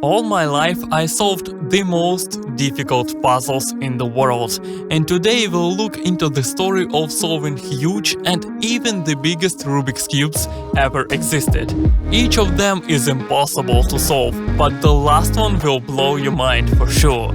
All my life I solved the most difficult puzzles in the world, and today we'll look into the story of solving huge and even the biggest Rubik's cubes ever existed. Each of them is impossible to solve, but the last one will blow your mind for sure.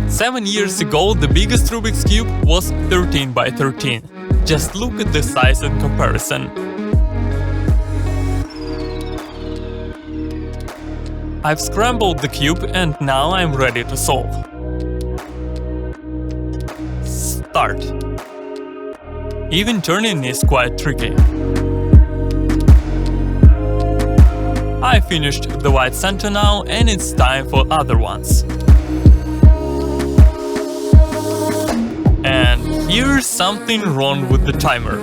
Seven years ago, the biggest Rubik's Cube was 13 by 13. Just look at the size in comparison. I've scrambled the cube and now I'm ready to solve. Start. Even turning is quite tricky. I finished the white center now and it's time for other ones. And here's something wrong with the timer.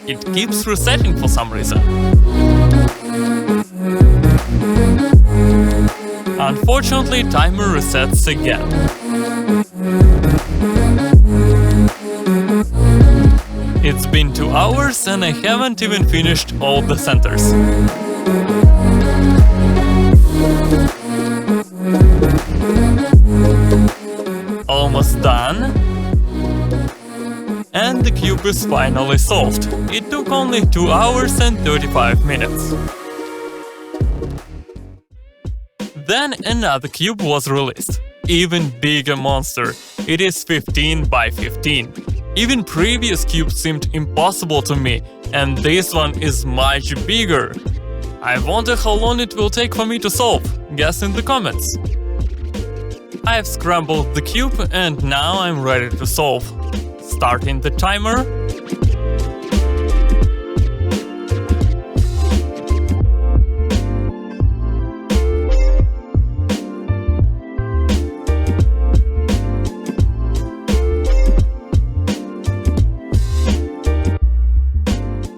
It keeps resetting for some reason. Unfortunately, timer resets again. It's been 2 hours and I haven't even finished all the centers. Almost done. And the cube is finally solved. It took only 2 hours and 35 minutes. Then another cube was released. Even bigger monster. It is 15 by 15. Even previous cubes seemed impossible to me, and this one is much bigger. I wonder how long it will take for me to solve. Guess in the comments. I've scrambled the cube and now I'm ready to solve. Starting the timer.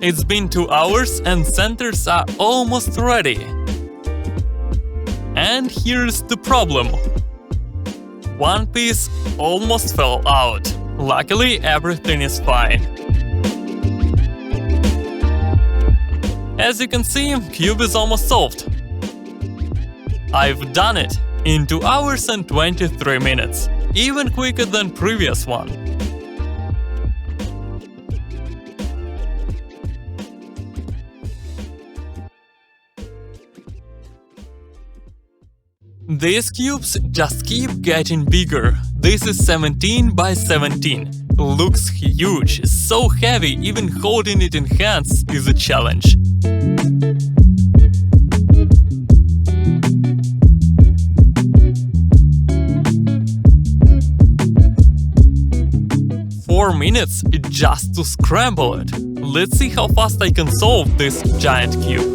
It's been 2 hours and centers are almost ready. And here's the problem. One piece almost fell out. Luckily, everything is fine. As you can see, cube is almost solved. I've done it in 2 hours and 23 minutes, even quicker than previous one. These cubes just keep getting bigger. This is 17 by 17. Looks huge, so heavy, even holding it in hands is a challenge. Four minutes just to scramble it. Let's see how fast I can solve this giant cube.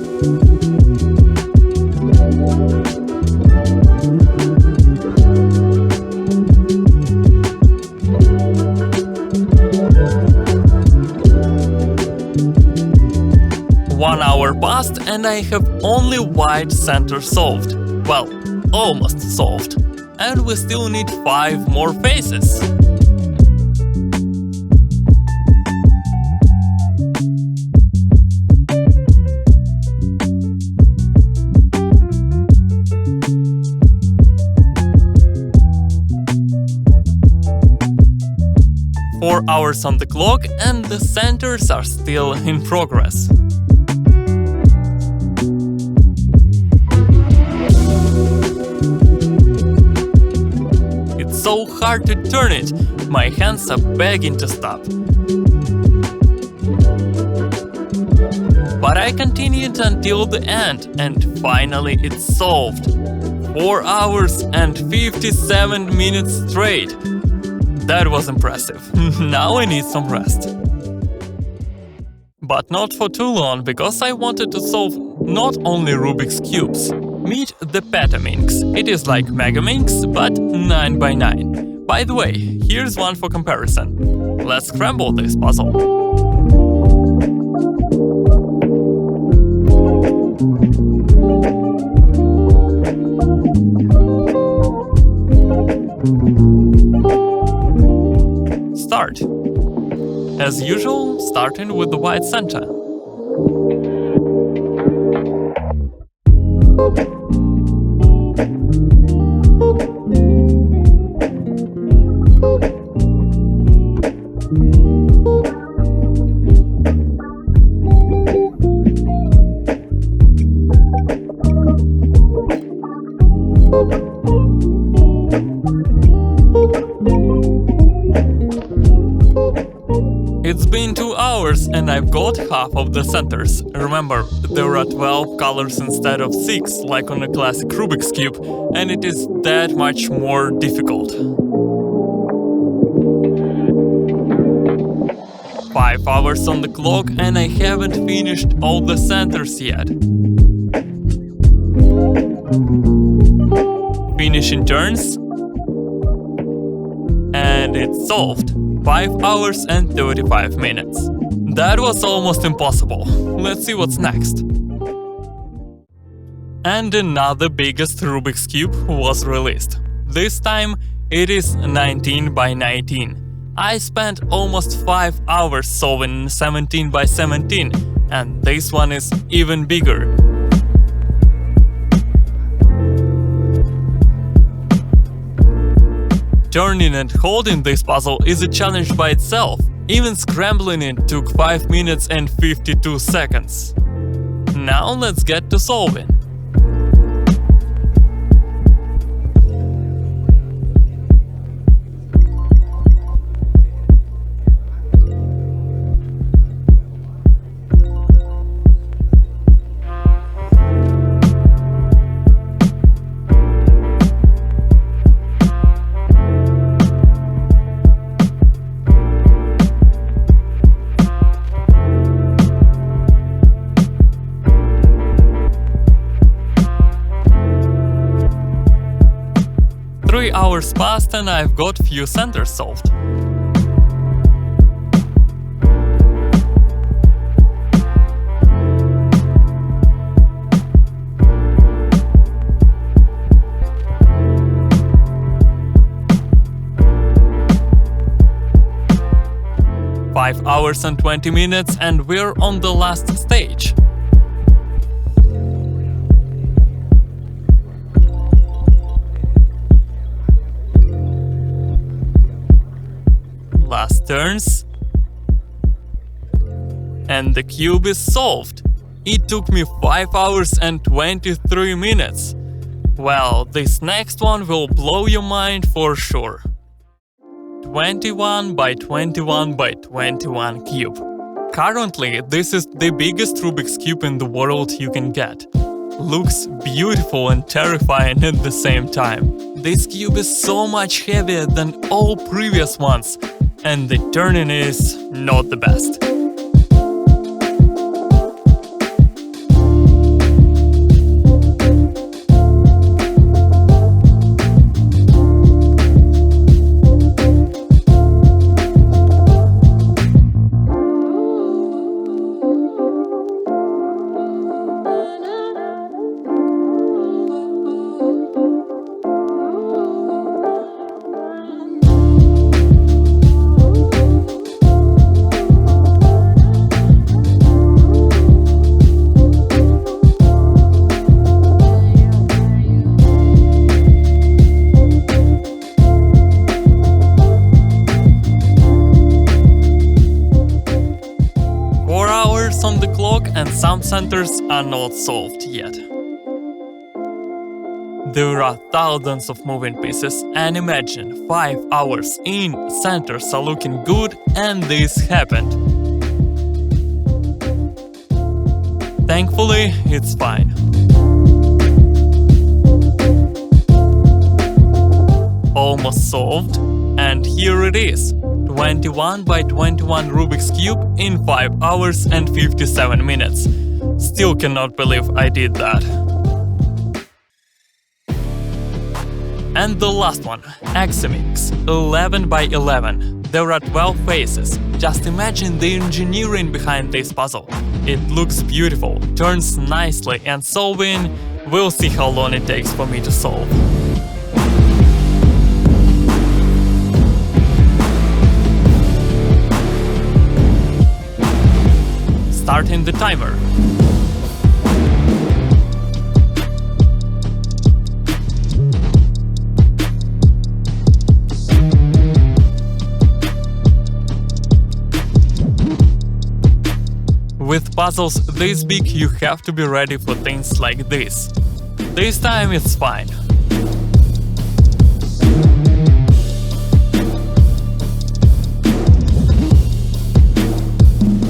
One hour passed and I have only white center solved. Well, almost solved. And we still need 5 more faces. Four hours on the clock and the centers are still in progress. So hard to turn it, my hands are begging to stop. But I continued until the end and finally it's solved. 4 hours and 57 minutes straight. That was impressive. Now I need some rest. But not for too long, because I wanted to solve not only Rubik's cubes. Meet the Petaminx. It is like Examinx, but 9 by 9. By the way, here's one for comparison. Let's scramble this puzzle. start. As usual, starting with the white center. It's been 2 hours and I've got half of the centers. Remember, there are 12 colors instead of 6, like on a classic Rubik's Cube, and it is that much more difficult. 5 hours on the clock and I haven't finished all the centers yet. Finishing turns. And it's solved. 5 hours and 35 minutes. That was almost impossible. Let's see what's next. And another biggest Rubik's Cube was released. This time it is 19 by 19. I spent almost 5 hours solving 17 by 17, and this one is even bigger. Turning and holding this puzzle is a challenge by itself. Even scrambling it took 5 minutes and 52 seconds. Now let's get to solving. Three hours passed and I've got few centers solved. Five hours and 20 minutes and we're on the last stage. Last turns. And the cube is solved. It took me 5 hours and 23 minutes. Well, this next one will blow your mind for sure. 21 by 21 by 21 cube. Currently, this is the biggest Rubik's Cube in the world you can get. Looks beautiful and terrifying at the same time. This cube is so much heavier than all previous ones, and the turning is not the best. On the clock and some centers are not solved yet. There are thousands of moving pieces, and imagine 5 hours in, centers are looking good and this happened. Thankfully, it's fine. Almost solved, and here it is. 21 by 21 Rubik's Cube in 5 hours and 57 minutes. Still cannot believe I did that. And the last one, Examinx, 11 by 11. There are 12 faces. Just imagine the engineering behind this puzzle. It looks beautiful, turns nicely, and solving, we'll see how long it takes for me to solve. starting the timer. With puzzles this big, you have to be ready for things like this. This time it's fine.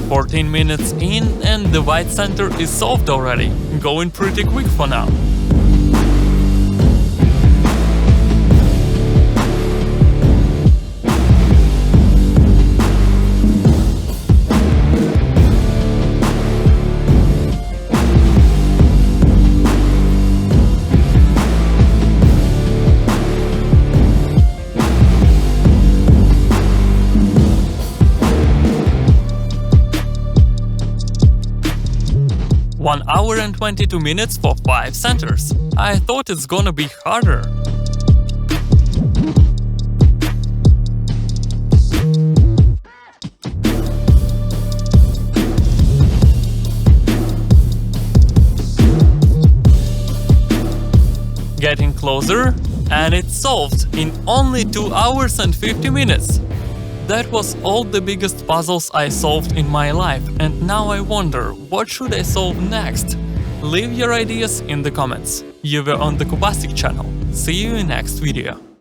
"14 minutes in and the white center is solved already. Going pretty quick for now. One hour and 22 minutes for 5 centers. I thought it's gonna be harder. Getting closer, and it's solved in only 2 hours and 50 minutes. That was all the biggest puzzles I solved in my life, and now I wonder, what should I solve next? Leave your ideas in the comments. You were on the CUBASTIC channel. See you in next video.